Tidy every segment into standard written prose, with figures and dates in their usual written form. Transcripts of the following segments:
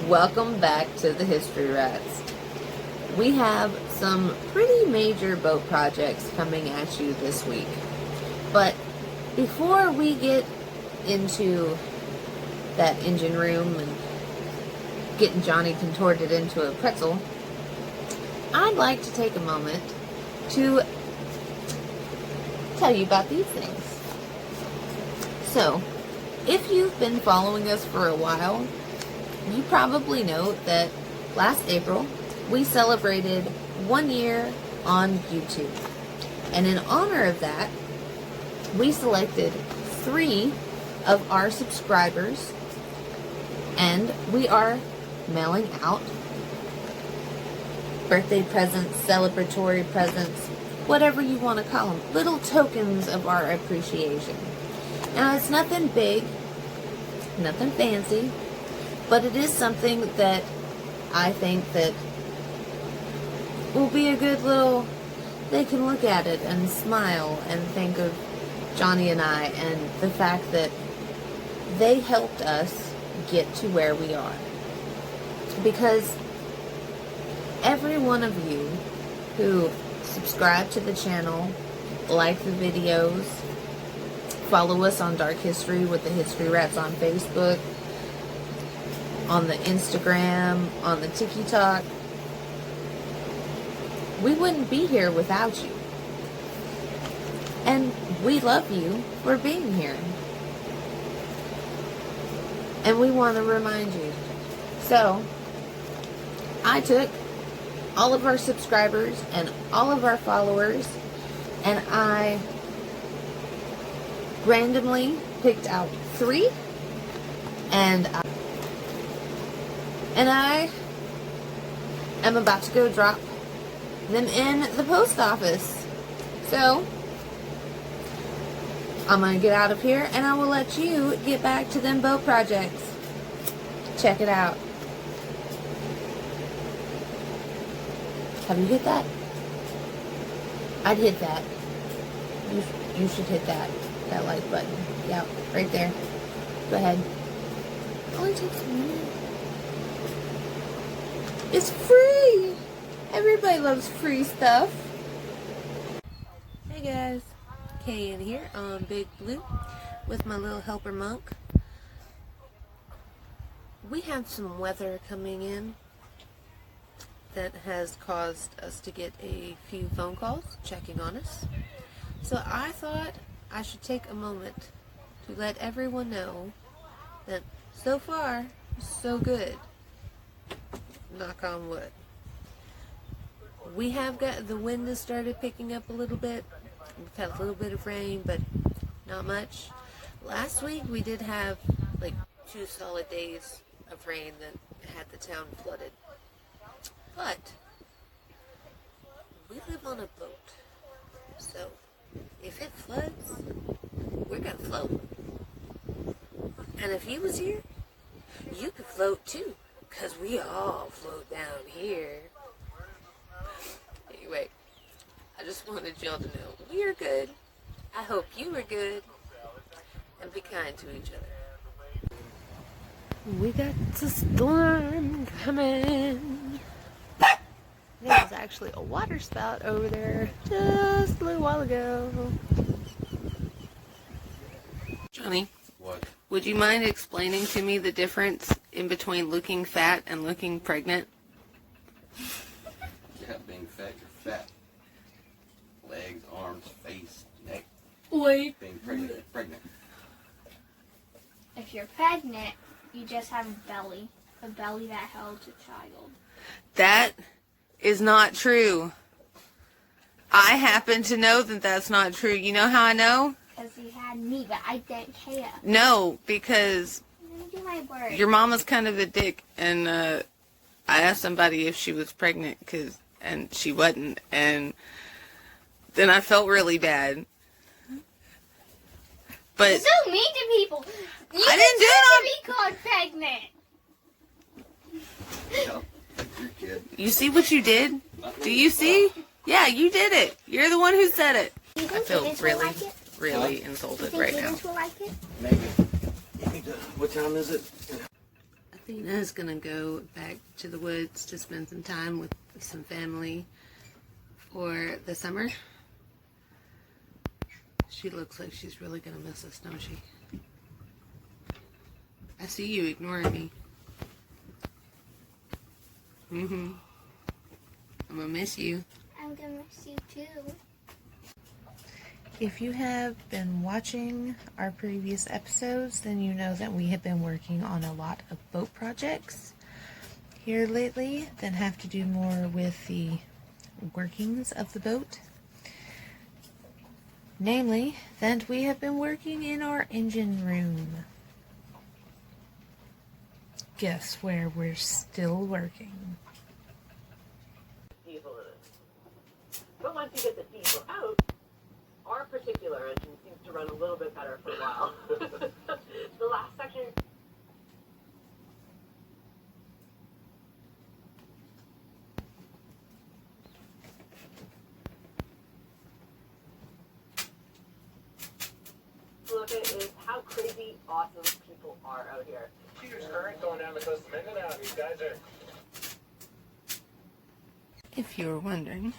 Welcome back to the History Rats. We have some pretty major boat projects coming at you this week. But before we get into that engine room and getting Johnny contorted into a pretzel, I'd like to take a moment to tell you about these things. So, if you've been following us for a while, you probably know that last April we celebrated 1 year on YouTube. And in honor of that, we selected 3 of our subscribers and we are mailing out birthday presents, celebratory presents, whatever you want to call them, little tokens of our appreciation. Now, it's nothing big, nothing fancy, but it is something that I think that will be a good little, they can look at it and smile and think of Johnny and I and the fact that they helped us get to where we are. Because every one of you who subscribe to the channel, like the videos, follow us on Dark History with the History Rats on Facebook, on the Instagram, on the TikTok, we wouldn't be here without you. And we love you for being here. And we want to remind you. So, I took all of our subscribers and all of our followers and I randomly picked out 3 and I am about to go drop them in the post office. So, I'm going to get out of here and I will let you get back to them boat projects. Check it out. Have you hit that? I'd hit that. You should hit that like button. Yeah, right there. Go ahead. Only takes a minute. It's free! Everybody loves free stuff. Hey guys, Kayan here on Big Blue with my little helper monk. We have some weather coming in that has caused us to get a few phone calls checking on us. So I thought I should take a moment to let everyone know that so far, so good. Knock on wood. We have got, the wind has started picking up a little bit. We've had a little bit of rain, but not much. Last week we did have like 2 solid days of rain that had the town flooded. But we live on a boat, so if it floods, we're gonna float. And if you was here, you could float too, because we all float down here. Anyway, I just wanted y'all to know we are good. I hope you are good, and be kind to each other. We got the storm coming. There was actually a water spout over there just a little while ago. Johnny, what? Would you mind explaining to me the difference in between looking fat and looking pregnant? Yeah, being fat, you're fat. Legs, arms, face, neck. Wait. Being pregnant, you're pregnant. If you're pregnant, you just have a belly that holds a child. That is not true. I happen to know that that's not true. You know how I know? Because you had me, but I didn't care. No, because Do my word. your mama's kind of a dick, and I asked somebody if she was pregnant, and she wasn't, and then I felt really bad. But You're so mean to people. You I didn't do it deserve to be called pregnant. Yeah, you're a kid. You see what you did? Do you see? Yeah, you did it. You're the one who said it. You I think feel students will really, like it? really You insulted think right now. students will like it? Maybe. What time is it? I Dana is going to go back to the woods to spend some time with some family for the summer. She looks like she's really going to miss us, don't she? I see you ignoring me. I'm going to miss you. I'm gonna miss you too. If you have been watching our previous episodes, then you know that we have been working on a lot of boat projects here lately that have to do more with the workings of the boat. Namely, that we have been working in our engine room. Guess where we're still working? Diesel in it. But once you get the diesel out, our particular engine seems to run a little bit better for a while. The last section. Look at is how crazy awesome people are out here. Huge current going down the coast of Mindanao. These guys are. If you were wondering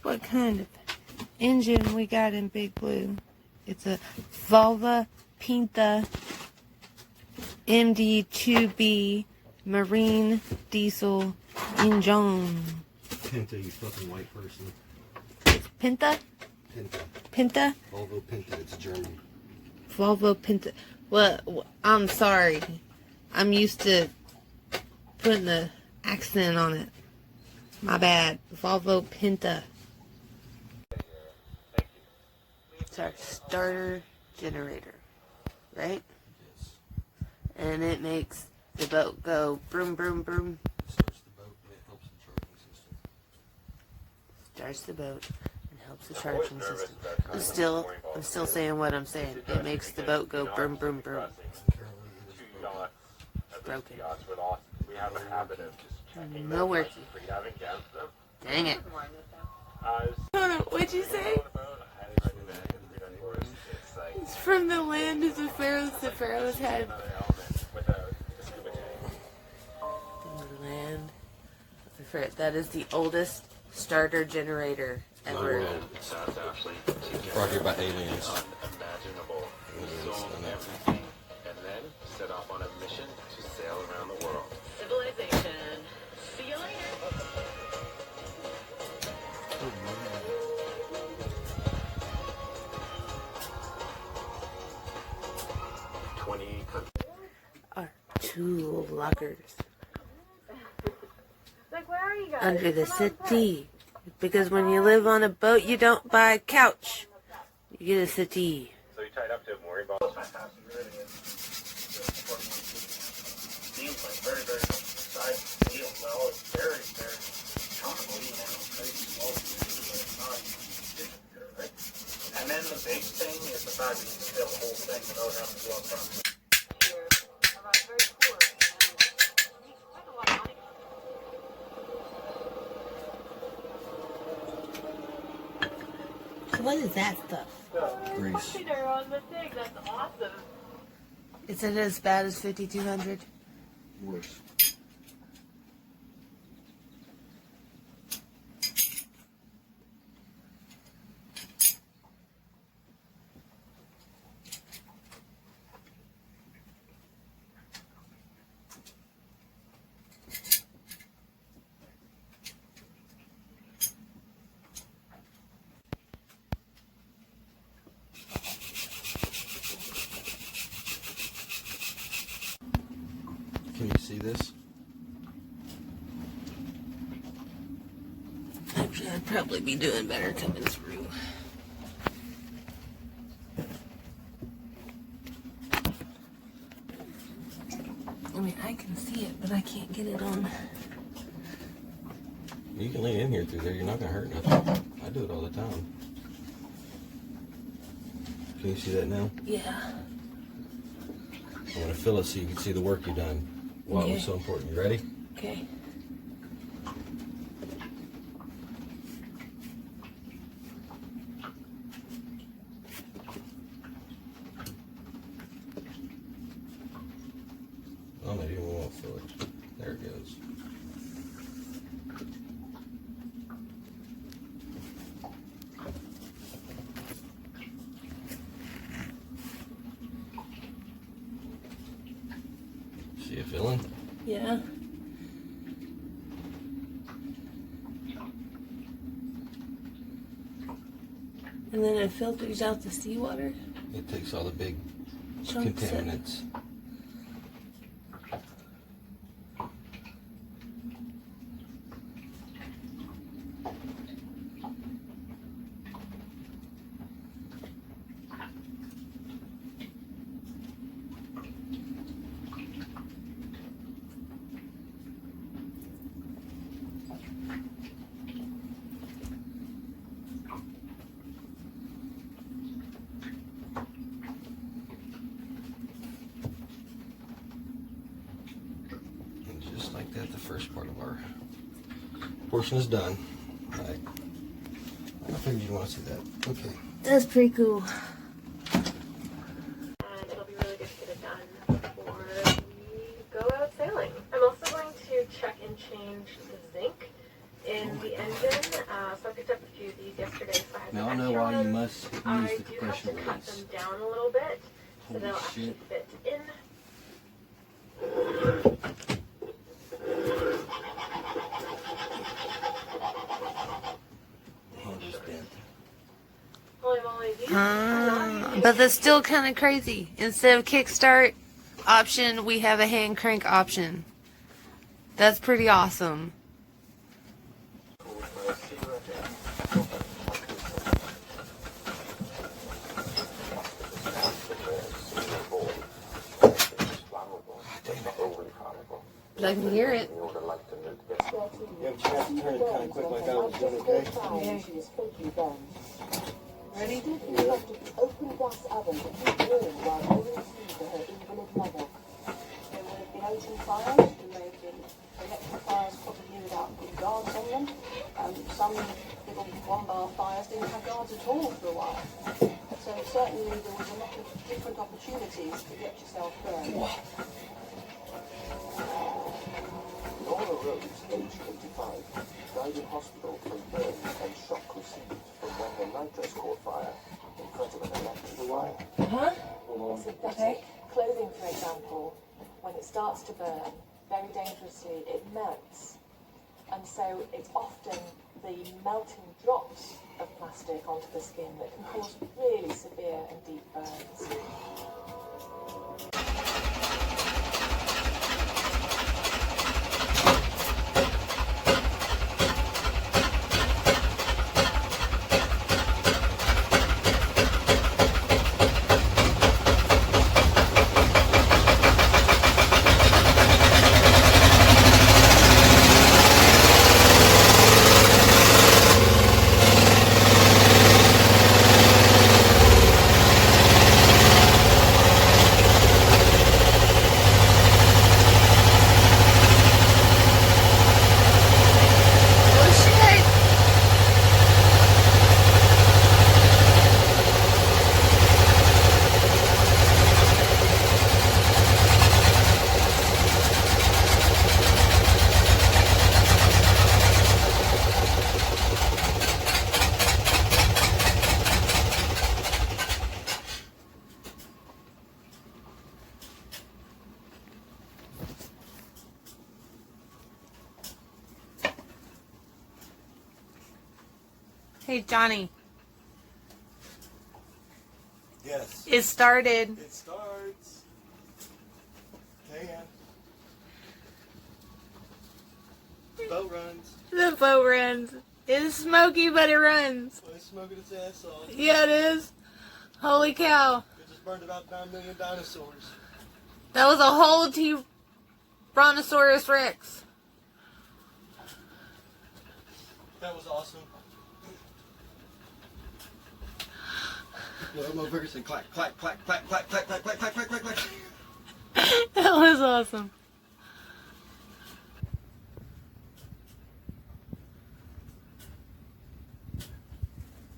what kind of engine we got in Big Blue, it's a Volvo Pinta MD2B Marine Diesel engine. Pinta, you fucking white person. It's Pinta? Pinta. Pinta? Volvo Pinta, it's German. Volvo Pinta. Well, I'm sorry. I'm used to putting the accent on it. My bad. Volvo Pinta. It's our starter generator, right? Yes. And it makes the boat go broom, broom, broom. It starts the boat and it helps the charging system. Starts the boat and helps the charging system. I'm still saying what I'm saying. It makes the boat go broom, broom, broom. It's broken. We have a habit of just checking No worky. we haven't gapped them. Dang it. Uh, What'd you say? It's from the land of the pharaohs. The pharaohs had the land of the pharaohs. That is the oldest starter generator ever. Brought here by aliens. Unimaginable. We sold everything and then set off on a mission to sail around the world. Civilization. See you later. 20 countries. Our tool lockers Like, where are you guys? under the settee. Because when you live on a boat, you don't buy a couch. You get a settee. So you tied up to a mooring ball. Fantastic, it really is. Seems like very, very precise steel. Well, it's very, very comfortable, even in those crazy slow conditions, but it's not even good, right? And then the big thing is the fact that you can fill the whole thing without having to go up front. Very cool. And quite a lot of money. What is that stuff? Grease. They're on the thing. That's awesome. Is it as bad as 5200? Worse. Can you see this? Actually, I'd probably be doing better coming through. I mean, I can see it, but I can't get it on. You can lean in here through there. You're not gonna hurt nothing. I do it all the time. Can you see that now? Yeah. I'm gonna fill it so you can see the work you've done. Why it was so important. You ready? Okay. Oh, maybe we won't fill it. You feeling? Yeah. And then it filters out the seawater. It takes all the big Chunks it. contaminants. And just like that, the first part of our portion is done. All right. I figured you'd want to see that. Okay. That's pretty cool. And it'll be really good to get it done before we go out sailing. I'm also going to check and change the zinc in the engine. So I picked up a few of these yesterday. So I had Now I some know extra why you ones. must use I the do have compression to cut weights. them down a little bit so Holy they'll actually shit. fit in. The handle's bent. Holy moly, these are not easy. But that's still kind of crazy. Instead of kickstart option, we have a hand crank option. That's pretty awesome. I can hear it. You have a chance to turn it kind of quick like I was doing, okay? Ready? Open gas oven to keep warm while holding food to her invalid mother. There would have been ocean fires, there may have been electric fires probably without good guards on them. Some little one-bar fires didn't have guards at all for a while. So certainly there was a lot of different opportunities to get yourself burned. Laura Rose, age 85, died in hospital from burns and shock received from when her nitrous caught fire in front of an electric wire. Synthetic clothing, for example, when it starts to burn very dangerously, it melts. And so it's often the melting drops of plastic onto the skin that can cause really severe and deep burns. Hey, Johnny. Yes. It started. It starts. Can. Boat runs. The boat runs. It's smoky, but it runs. Well, it's smoking its ass off. Yeah, it is. Holy cow. It just burned about 9 million dinosaurs. That was a whole Brontosaurus Rex. That was awesome. Well, Mo Ferguson, clack, clack, clack, clack, clack, clack, clack, clack, clack, clack, clack, clack. That was awesome.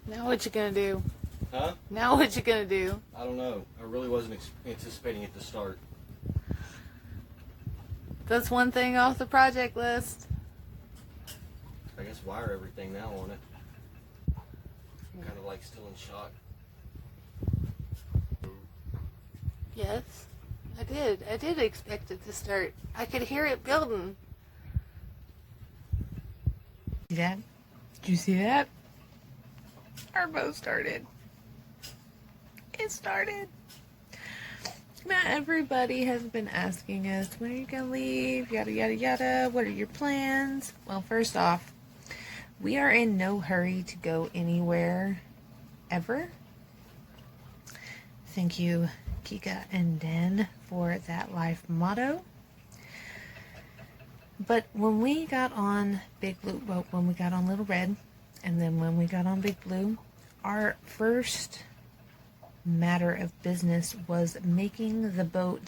Now what you gonna do? Huh? Now what you gonna do? I don't know. I really wasn't anticipating it to start. That's one thing off the project list. I guess wire everything now on it. I'm kind of like still in shock. Yes. I did. I did expect it to start. I could hear it building. See that? Did you see that? Our boat started. It started. Now everybody has been asking us, when are you gonna leave? Yada yada yada. What are your plans? Well, first off, we are in no hurry to go anywhere ever. Thank you, Kika and Dan, for that life motto. But when we got on Big Blue, well, when we got on Little Red, and then when we got on Big Blue, our first matter of business was making the boat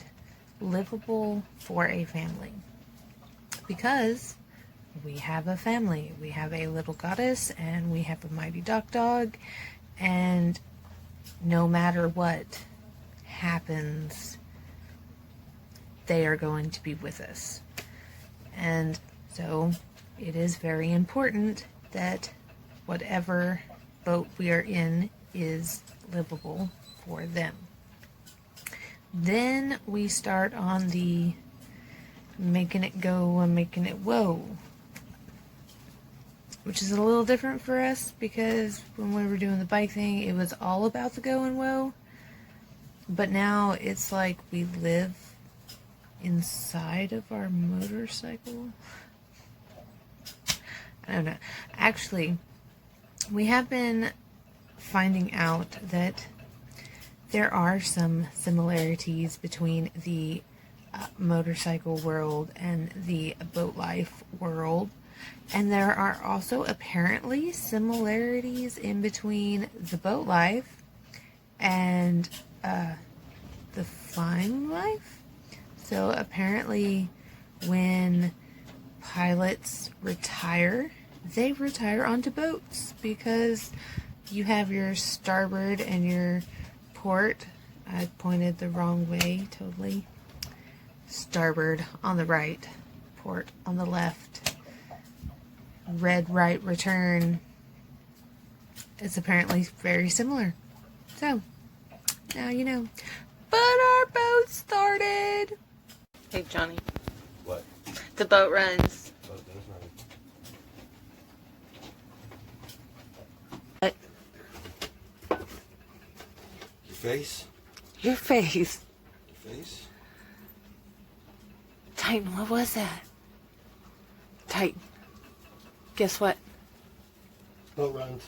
livable for a family. Because we have a family. We have a little goddess, and we have a mighty duck dog, and no matter what happens, they are going to be with us. And so it is very important that whatever boat we are in is livable for them. Then we start on the making it go and making it whoa, which is a little different for us, because when we were doing the bike thing, it was all about the go and whoa. But now it's like we live inside of our motorcycle. I don't know. Actually, we have been finding out that there are some similarities between the motorcycle world and the boat life world. And there are also apparently similarities in between the boat life and the flying life. So apparently when pilots retire, they retire onto boats, because you have your starboard and your port. I pointed the wrong way, totally. Starboard on the right, port on the left. Red right return. It's apparently very similar. So, now you know. But our boat started. Hey, Johnny. What? The boat runs. Boat does run. What? Your face? Your face. Your face? Titan, what was that? Titan. Guess what? Boat runs.